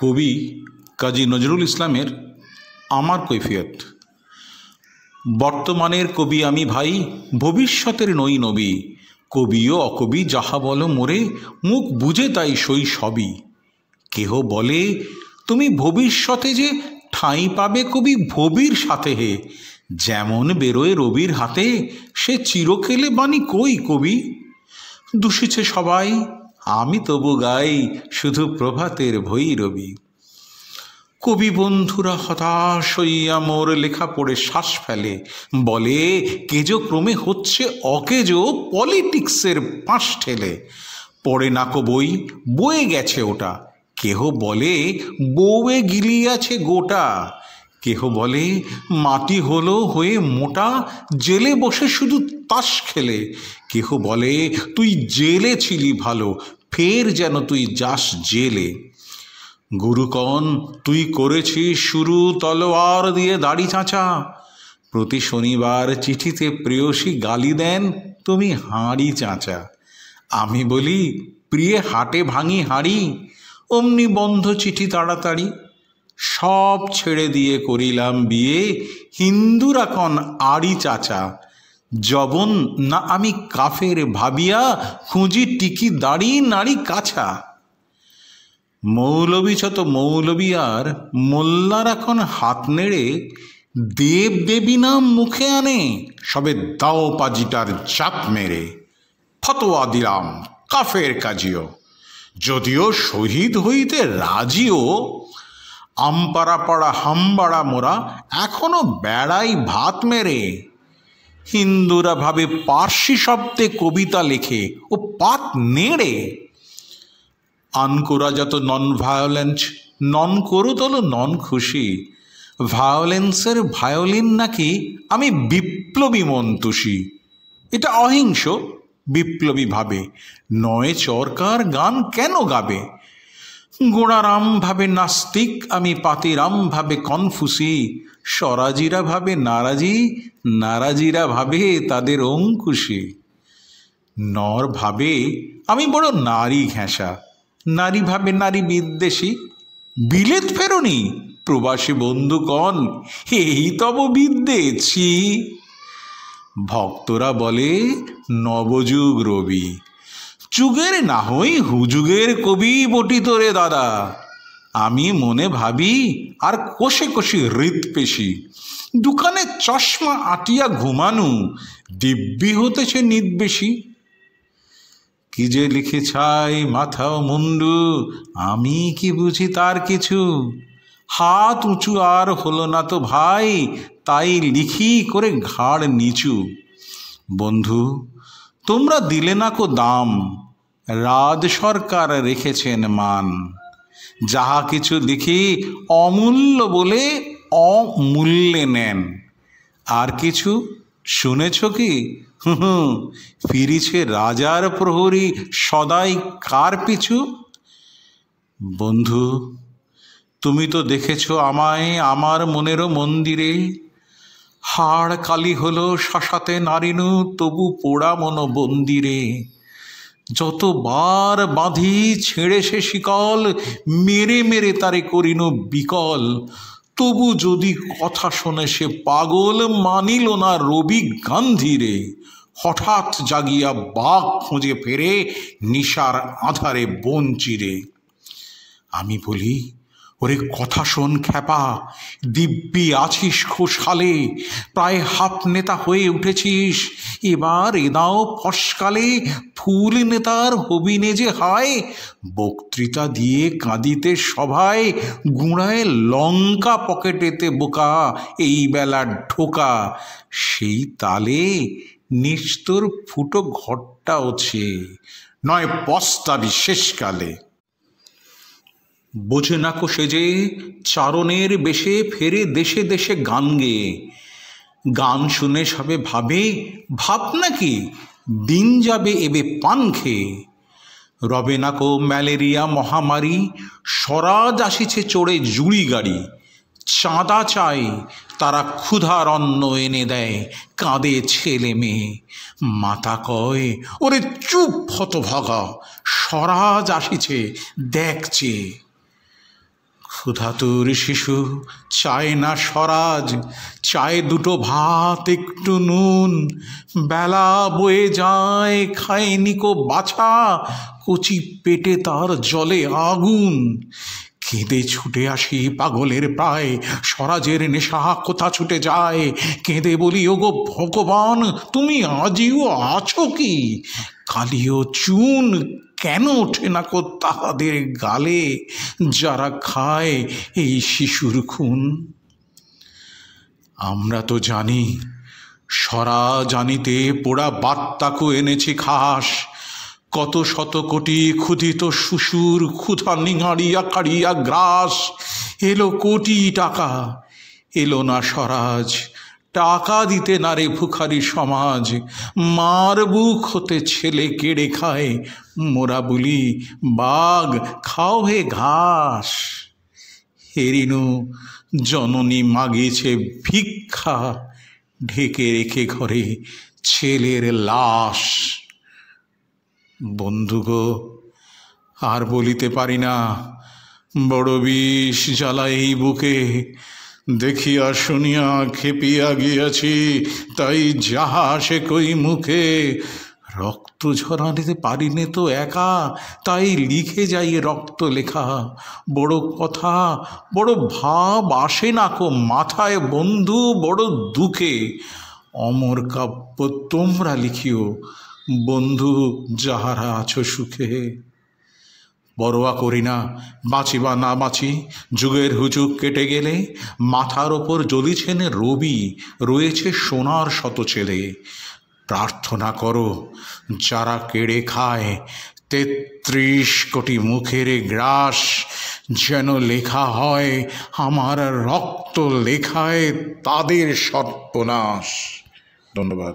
কবি কাজী নজরুল ইসলামের আমার কৈফিয়ত। বর্তমানের কবি আমি ভাই, ভবিষ্যতের নই নবী। কবি ও অকবি যাহা বলো মোরে, মুখ বুঝে তাই সই সবই। কেহ বলে তুমি ভবিষ্যতে যে ঠাঁই পাবে কবি ভবির সাথে হে। যেমন বেরোয় রবির হাতে, সে চিরকেলে বাণী কই কবি। দূষিছে সবাই, আমি তবু গাই শুধু প্রভাতের ভৈরবী। কবি বন্ধুরা হতাশ হইয়া মোর লেখা পড়ে শ্বাস ফেলে, বলে কেজো ক্রমে হচ্ছে অকেজো, পলিটিক্সের পাশ ঠেলে। পড়ে নাকো বই, বয়ে গেছে ওটা। কেহ বলে বউয়ে গিলিয়াছে গোটা। কেহ বলে মাটি হলো হয়ে মোটা, জেলে বসে শুধু তাস খেলে। কেহ বলে তুই জেলে ছিলি ভালো, ফের যেন তুই যাস জেলে। গুরুকণ তুই করেছিস শুরু তলোয়ার দিয়ে দাড়ি চাঁচা। প্রতি শনিবার চিঠিতে প্রেয়সী গালি দেন, তুমি হাঁড়ি চাঁচা। আমি বলি প্রিয়ে হাটে ভাঙি হাঁড়ি, অমনি বন্ধ চিঠি তাড়াতাড়ি। সব ছেড়ে দিয়ে করিলাম বিয়ে, হিন্দুরা কন আড়ি চাচা। যবন না আমি কাফের ভাবিয়া, খুঁজি টিকি দাড়ি নাড়ি কাছা। মৌলবী যত মৌলবী আর মোল্লার এখন হাত নেড়ে, দেব দেবী নাম মুখে আনে, সবে দাও পাজিটার জাত মেরে। ফতোয়া দিলাম কাফের কাজিও, যদিও শহীদ হইতে রাজিও। আমপাড়া পাড়া হামবাড়া মোরা এখনো বেড়াই ভাত মেরে। হিন্দুরা ভাবে পার্সি শব্দে কবিতা লেখে ও পাত নেড়ে। আনকোরা যত নন ভায়োলেন্স, নন করু তল নন খুশি। ভায়োলেন্সের ভায়োলিন নাকি আমি বিপ্লবী মন্তুষী। এটা অহিংস বিপ্লবী ভাবে, নয় চরকার গান কেন গাবে। গোড়ারাম ভাবে নাস্তিক আমি, পাতিরাম ভাবে কনফুসি। স্বরাজিরা ভাবে নারাজি, নারাজিরা ভাবে তাদের অঙ্কুশী। নর ভাবে আমি বড় নারী ঘেঁষা, নারী ভাবে নারী বিদ্বেষী। বিলেত ফেরনি প্রবাসী বন্ধুগণ, এই তব বিদ্বেষী। ভক্তরা বলে নবযুগ রবি, যুগের না হই হুযুগের কবি বটি তোরে দাদা। আমি মনে ভাবি আর কোষে কোষে হৃৎপেশি। দোকানে চশমা আটিয়া ঘুমানু, দিব্যি হতেছে নিদ্বেষী। কি যে লিখে ছাই মাথাও মুন্ডু, আমি কি বুঝি তার কিছু। হাত উঁচু আর হলো না তো ভাই, তাই লিখি করে ঘাড় নিচু। বন্ধু তোমরা দিলে না কো দাম, রাজ সরকার রেখেছেন মান। যাহা কিছু লিখি অমূল্য বলে অমূল্যে নেন। আর কিছু শুনেছ কি? ফিরিছে রাজার প্রহরী সদাই কার পিছু। বন্ধু তুমি তো দেখেছ আমায় আমার মনেরও মন্দিরে। হাড় কালি হলো শাসাতে নারিনু, তবু পোড়া মন বন্দিরে। যতবার বাঁধি ছেড়ে সে শিকল, মেরে মেরে তারে করিনু বিকল। তবু যদি কথা শোনে সে পাগল, মানিল না রবি গান্ধীরে। হঠাৎ জাগিয়া বাঘ খুঁজে ফেরে, নিশার আধারে বন চিরে। আমি বলি ওরে কথা শোন খ্যাপা, দিব্যি আছিস খোশহালে। প্রায় হাফ নেতা হয়ে উঠেছিস, এবার এদাও ফসকালে। ফুল নেতার হবিনে যে হয়, বক্তৃতা দিয়ে কাঁদিতে সভায়। গুঁড়ায় লঙ্কা পকেটেতে বোকা, এই বেলা ঢোকা। সেই তালে নিস্তর ফুটো ঘরটা ওছে, নয় পস্তাবি শেষকালে। বোঝে না কো সে যে চারণের বেশে ফেরে দেশে দেশে গান গেয়ে। গান শুনে সবে ভাবে ভাব নাকি দিন যাবে এবে পান খেয়ে। রবে না কো ম্যালেরিয়া মহামারী, স্বরাজ আসিছে চড়ে জুড়ি গাড়ি। চাঁদা চায় তারা ক্ষুধার অন্ন এনে দেয়, কাঁদে ছেলে মেয়ে। মাতা কয় ওরে চুপ হতভাগা, স্বরাজ আসিছে দেখছে। ক্ষুধাতুর শিশু চায় না স্বরাজ, চায় দুটো ভাত একটু নুন। বেলা বয়ে যায়, খায়নি কো বাছা, কচি পেটে তার জলে আগুন। কেঁদে ছুটে আসি পাগলের প্রায়, স্বরাজের নেশা কোথা ছুটে যায়। কেঁদে বলি, ওগো ভগবান, তুমি আজিও আছো কি? কালিও চুন কেন ওঠে না কো তাহাদের গালে, যারা খায় এই শিশুর খুন? আমরা তো জানি স্বরাজ আনিতে পোড়া বার্তাকু এনেছি খাস। কত শত কোটি ক্ষুধিত শ্বশুর ক্ষুধা নিঙাড়িয়া কাড়িয়া গ্রাস। এলো কোটি টাকা, এলো না স্বরাজ, টাকা দিতে না রে ভুখারি সমাজ। মার বুক হতে ছেলে কেড়ে খায়, মোরা বলি বাঘ খাও হে ঘাস। হেরিনু জননী মাগিয়েছে ভিক্ষা, ঢেকে রেখে ঘরে ছেলের লাশ। বন্ধুগো, আর বলিতে পারি না, বড় বিষ জ্বালা এই বুকে। দেখিয়া শুনিয়া খেপিয়া গিয়াছি, তাই যাহা সে কই মুখে। রক্ত ঝরাতে পারিনে তো একা, তাই লিখে যাই রক্ত লেখা। বড় কথা, বড় ভাব আসে না কো মাথায় বন্ধু, বড় দুঃখে। অমর কাব্য তোমরা লিখিও বন্ধু, যাহারা আছো সুখে। পরোয়া করি না বাঁচি বা না বাঁচি, যুগের হুজুগ কেটে গেলে। মাথার ওপর জ্বলিছেন রবি, রয়েছে সোনার শত ছেলে। প্রার্থনা করো যারা কেড়ে খায় ৩৩ কোটি মুখের গ্রাস, যেন লেখা হয় আমার রক্ত লেখায় তাদের সর্বনাশ। ধন্যবাদ।